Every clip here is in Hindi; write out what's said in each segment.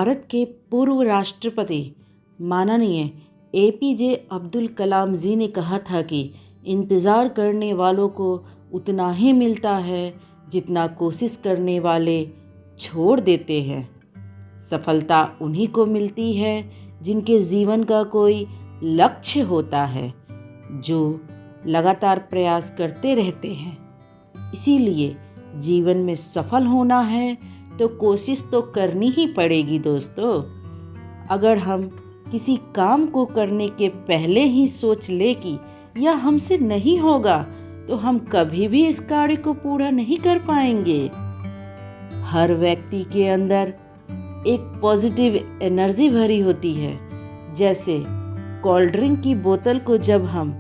भारत के पूर्व राष्ट्रपति माननीय एपीजे अब्दुल कलाम जी ने कहा था कि इंतज़ार करने वालों को उतना ही मिलता है जितना कोशिश करने वाले छोड़ देते हैं। सफलता उन्हीं को मिलती है जिनके जीवन का कोई लक्ष्य होता है, जो लगातार प्रयास करते रहते हैं। इसीलिए जीवन में सफल होना है तो कोशिश तो करनी ही पड़ेगी दोस्तों। अगर हम किसी काम को करने के पहले ही सोच ले कि यह हमसे नहीं होगा, तो हम कभी भी इस कार्य को पूरा नहीं कर पाएंगे। हर व्यक्ति के अंदर एक पॉजिटिव एनर्जी भरी होती है। जैसे कोल्ड ड्रिंक की बोतल को जब हम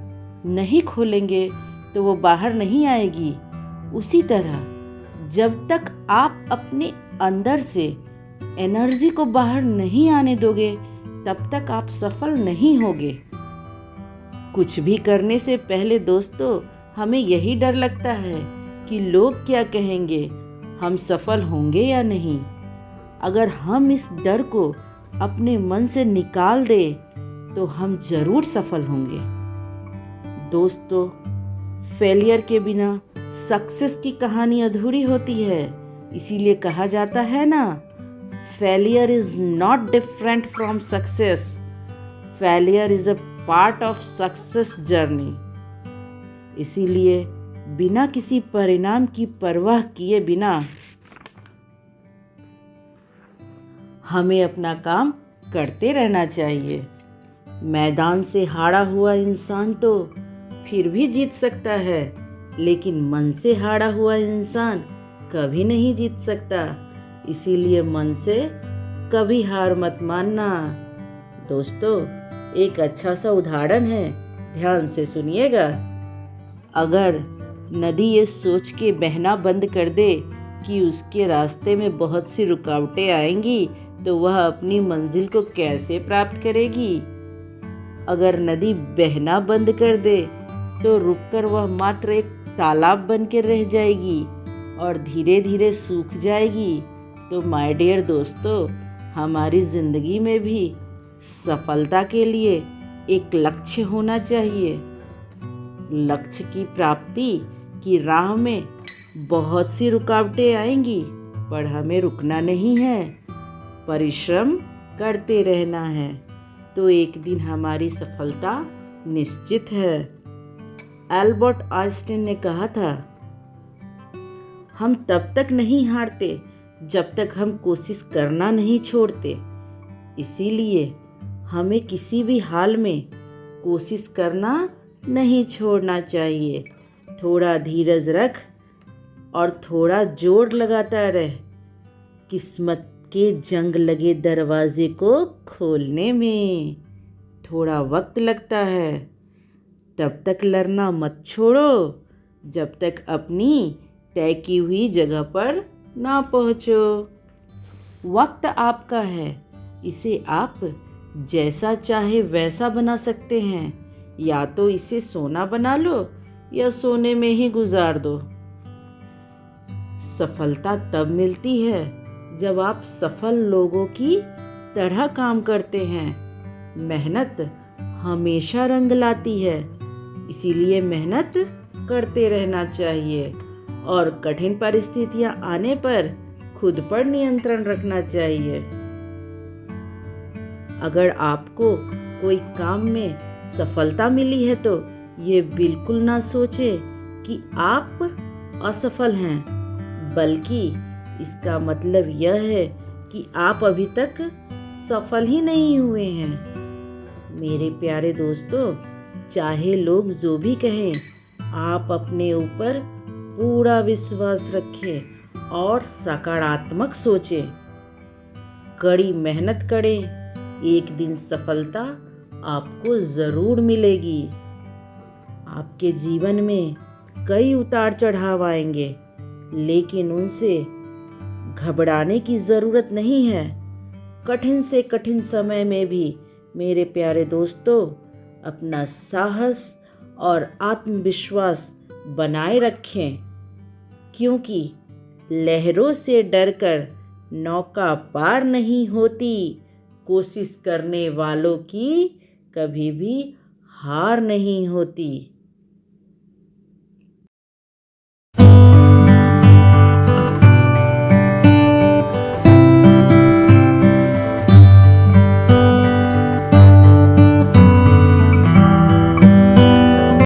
नहीं खोलेंगे तो वो बाहर नहीं आएगी, उसी तरह जब तक आप अपने अंदर से एनर्जी को बाहर नहीं आने दोगे, तब तक आप सफल नहीं होगे। कुछ भी करने से पहले दोस्तों हमें यही डर लगता है कि लोग क्या कहेंगे, हम सफल होंगे या नहीं। अगर हम इस डर को अपने मन से निकाल दें तो हम जरूर सफल होंगे। दोस्तों, फेलियर के बिना सक्सेस की कहानी अधूरी होती है। इसीलिए कहा जाता है ना, failure is not different from success, failure is a part of success journey. इसीलिए बिना किसी परिणाम की परवाह किए बिना हमें अपना काम करते रहना चाहिए। मैदान से हारा हुआ इंसान तो फिर भी जीत सकता है, लेकिन मन से हारा हुआ इंसान कभी नहीं जीत सकता। इसीलिए मन से कभी हार मत मानना। दोस्तों, एक अच्छा सा उदाहरण है, ध्यान से सुनिएगा। अगर नदी ये सोच के बहना बंद कर दे कि उसके रास्ते में बहुत सी रुकावटें आएंगी, तो वह अपनी मंजिल को कैसे प्राप्त करेगी। अगर नदी बहना बंद कर दे तो रुककर वह मात्र एक तालाब बन के रह जाएगी और धीरे धीरे सूख जाएगी। तो माय डियर दोस्तों, हमारी ज़िंदगी में भी सफलता के लिए एक लक्ष्य होना चाहिए। लक्ष्य की प्राप्ति की राह में बहुत सी रुकावटें आएंगी, पर हमें रुकना नहीं है, परिश्रम करते रहना है। तो एक दिन हमारी सफलता निश्चित है। एल्बर्ट आइंस्टीन ने कहा था, हम तब तक नहीं हारते जब तक हम कोशिश करना नहीं छोड़ते। इसीलिए हमें किसी भी हाल में कोशिश करना नहीं छोड़ना चाहिए। थोड़ा धीरज रख और थोड़ा जोर लगाता रह। किस्मत के जंग लगे दरवाजे को खोलने में थोड़ा वक्त लगता है। तब तक लड़ना मत छोड़ो जब तक अपनी तय की हुई जगह पर ना पहुँचो। वक्त आपका है, इसे आप जैसा चाहे वैसा बना सकते हैं। या तो इसे सोना बना लो या सोने में ही गुजार दो। सफलता तब मिलती है जब आप सफल लोगों की तरह काम करते हैं। मेहनत हमेशा रंग लाती है, इसीलिए मेहनत करते रहना चाहिए और कठिन परिस्थितियां आने पर खुद पर नियंत्रण रखना चाहिए। अगर आपको कोई काम में सफलता मिली है तो ये बिल्कुल ना सोचें कि आप असफल हैं, बल्कि इसका मतलब यह है कि आप अभी तक सफल ही नहीं हुए हैं। मेरे प्यारे दोस्तों, चाहे लोग जो भी कहें, आप अपने ऊपर पूरा विश्वास रखें और सकारात्मक सोचें। कड़ी मेहनत करें, एक दिन सफलता आपको ज़रूर मिलेगी। आपके जीवन में कई उतार चढ़ाव आएंगे, लेकिन उनसे घबराने की ज़रूरत नहीं है। कठिन से कठिन समय में भी मेरे प्यारे दोस्तों, अपना साहस और आत्मविश्वास बनाए रखें, क्योंकि लहरों से डरकर नौका पार नहीं होती। कोशिश करने वालों की कभी भी हार नहीं होती।